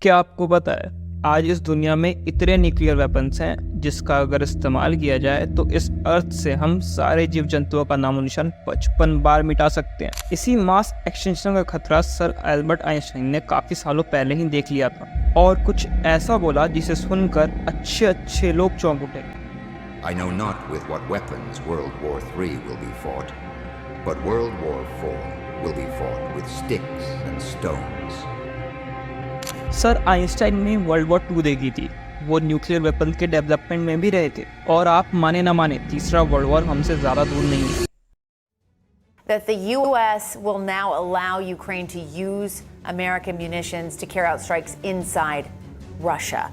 क्या आपको पता है आज इस दुनिया में इतने न्यूक्लियर वेपन्स हैं जिसका अगर इस्तेमाल किया जाए तो इस अर्थ से हम सारे जीव जंतुओं का नामो निशान 55 बार मिटा सकते हैं। इसी मास एक्सटिंक्शन का खतरा सर एल्बर्ट आइंस्टाइन ने काफी सालों पहले ही देख लिया था और कुछ ऐसा बोला जिसे सुनकर अच्छे लोग चौंक उठे। I know not with what weapons World War III will be fought, but World War IV will be fought with sticks and stones. Sir Einstein ने वर्ल्ड वॉर 2 देखी थी, वो न्यूक्लियर वेपन के डेवलपमेंट में भी रहे थे और आप माने ना माने तीसरा वर्ल्ड वॉर हमसे ज्यादा दूर नहीं है। That the U.S. will now allow Ukraine to use American munitions to carry out strikes inside Russia.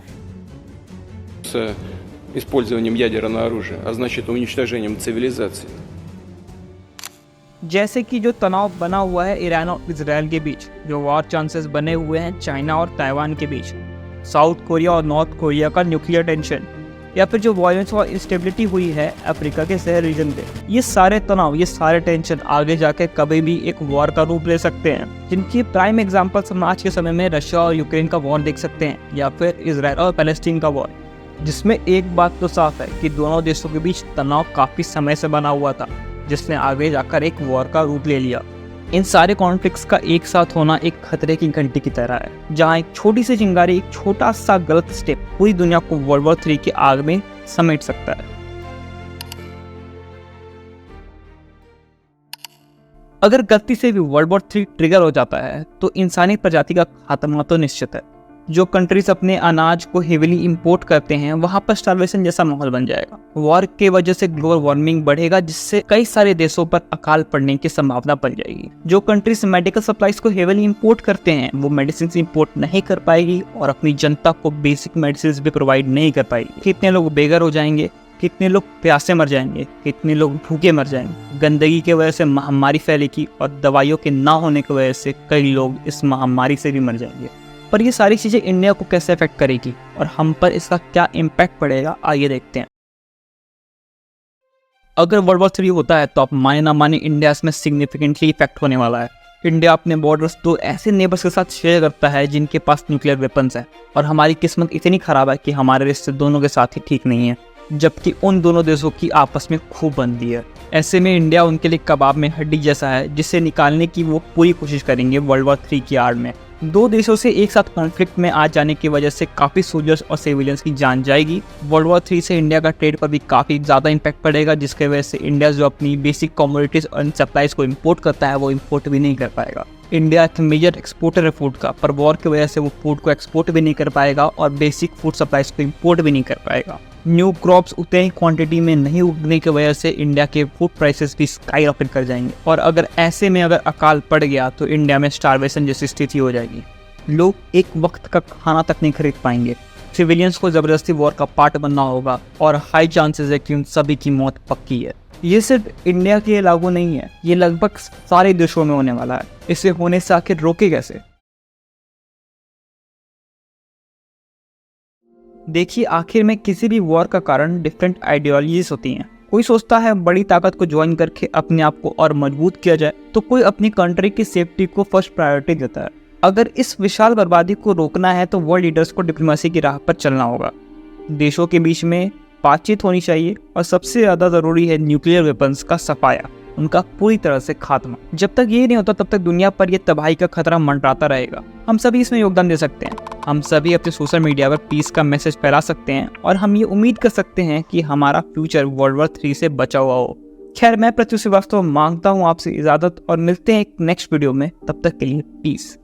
С использованием ядерного оружия, а значит уничтожением цивилизации. जैसे कि जो तनाव बना हुआ है ईरान और इजराइल के बीच, जो वॉर चांसेस बने हुए हैं चाइना और ताइवान के बीच, साउथ कोरिया और नॉर्थ कोरिया का न्यूक्लियर टेंशन, या फिर जो वायलेंस और इंस्टेबिलिटी हुई है अफ्रीका के शहर रीजन पे, ये सारे तनाव, ये सारे टेंशन आगे जाके कभी भी एक वॉर का रूप ले सकते हैं, जिनकी प्राइम एग्जांपल्स हम आज के समय में रशिया और यूक्रेन का वॉर देख सकते हैं, या फिर इजराइल और पैलेस्टीन का वॉर, जिसमें एक बात तो साफ है कि दोनों देशों के बीच तनाव काफी समय से बना हुआ था, जिसने आगे जाकर एक वॉर का रूप ले लिया। इन सारे कॉन्फ्लिक्ट्स का एक साथ होना एक खतरे की घंटी की तरह है, जहां एक छोटी सी चिंगारी, एक छोटा सा गलत स्टेप पूरी दुनिया को वर्ल्ड वॉर 3 की आग में समेट सकता है। अगर गलती से भी वर्ल्ड वॉर 3 ट्रिगर हो जाता है तो इंसानी प्रजाति का खात्मा तो निश्चित है। जो कंट्रीज अपने अनाज को हेविली इंपोर्ट करते हैं वहां पर स्टार्वेशन जैसा माहौल बन जाएगा। वॉर के वजह से ग्लोबल वार्मिंग बढ़ेगा, जिससे कई सारे देशों पर अकाल पड़ने की संभावना बन जाएगी। जो कंट्रीज मेडिकल सप्लाईज को हेविली इंपोर्ट करते हैं वो मेडिसिन इंपोर्ट नहीं कर पाएगी और अपनी जनता को बेसिक मेडिसिन भी प्रोवाइड नहीं कर पाएगी। कितने लोग बेघर हो जाएंगे, कितने लोग प्यासे मर जाएंगे, कितने लोग भूखे मर जाएंगे। गंदगी की वजह से महामारी फैलेगी और दवाइयों के ना होने की वजह से कई लोग इस महामारी से भी मर जाएंगे। पर ये सारी चीजें इंडिया को कैसे अफेक्ट करेगी और हम पर इसका क्या इम्पैक्ट पड़ेगा, आइए देखते हैं। अगर वर्ल्ड वॉर 3 होता है तो आप माने ना माने इंडिया इसमें सिग्निफिकेंटली इफेक्ट होने वाला है। इंडिया अपने बॉर्डर्स तो ऐसे नेबर्स के साथ शेयर करता है जिनके पास न्यूक्लियर वेपन्स है, और हमारी किस्मत इतनी खराब है कि हमारे रिश्ते दोनों के साथ ही ठीक नहीं है, जबकि उन दोनों देशों की आपस में खूब बनती है। ऐसे में इंडिया उनके लिए कबाब में हड्डी जैसा है, जिसे निकालने की वो पूरी कोशिश करेंगे वर्ल्ड वॉर 3 की आड़ में। दो देशों से एक साथ कॉन्फ्लिक्ट में आ जाने की वजह से काफ़ी सोल्जर्स और सिविलियंस की जान जाएगी। वर्ल्ड वॉर 3 से इंडिया का ट्रेड पर भी काफ़ी ज़्यादा इम्पैक्ट पड़ेगा, जिसकी वजह से इंडिया जो अपनी बेसिक कमोडिटीज़ और सप्लाईज को इम्पोर्ट करता है वो इम्पोर्ट भी नहीं कर पाएगा। इंडिया एक मेजर एक्सपोर्टर है फूड का, पर वॉर की वजह से वो फूड को एक्सपोर्ट भी नहीं कर पाएगा और बेसिक फूड सप्लाईज को इम्पोर्ट भी नहीं कर पाएगा। न्यू क्रॉप्स उतने ही क्वांटिटी में नहीं उगने की वजह से इंडिया के फूड प्राइसेस भी स्काई रॉकेट कर जाएंगे, और अगर ऐसे में अगर अकाल पड़ गया तो इंडिया में स्टारवेशन जैसी स्थिति हो जाएगी। लोग एक वक्त का खाना तक नहीं खरीद पाएंगे, सिविलियंस को जबरदस्ती वॉर का पार्ट बनना होगा और हाई चांसेस है कि उन सभी की मौत पक्की है। ये सिर्फ इंडिया के लिए लागू नहीं है, ये लगभग सारे देशों में होने वाला है। इसे होने से आखिर रोके कैसे? देखिए, आखिर में किसी भी वॉर का कारण डिफरेंट आइडियोलॉजीज होती हैं। कोई सोचता है बड़ी ताकत को ज्वाइन करके अपने आप को और मजबूत किया जाए, तो कोई अपनी कंट्री की सेफ्टी को फर्स्ट प्रायोरिटी देता है। अगर इस विशाल बर्बादी को रोकना है तो वर्ल्ड लीडर्स को डिप्लोमेसी की राह पर चलना होगा। देशों के बीच में बातचीत होनी चाहिए और सबसे ज़्यादा ज़रूरी है न्यूक्लियर वेपन्स का सफाया, उनका पूरी तरह से खात्मा। जब तक ये नहीं होता तब तक दुनिया पर यह तबाही का खतरा मंडराता रहेगा। हम सभी इसमें योगदान दे सकते हैं। हम सभी अपने सोशल मीडिया पर पीस का मैसेज फैला सकते हैं और हम ये उम्मीद कर सकते हैं कि हमारा फ्यूचर वर्ल्ड वॉर 3 से बचा हुआ हो। खैर, मैं प्रत्युष श्रीवास्तव मांगता हूँ आपसे इजाज़त और मिलते हैं एक नेक्स्ट वीडियो में। तब तक के लिए पीस।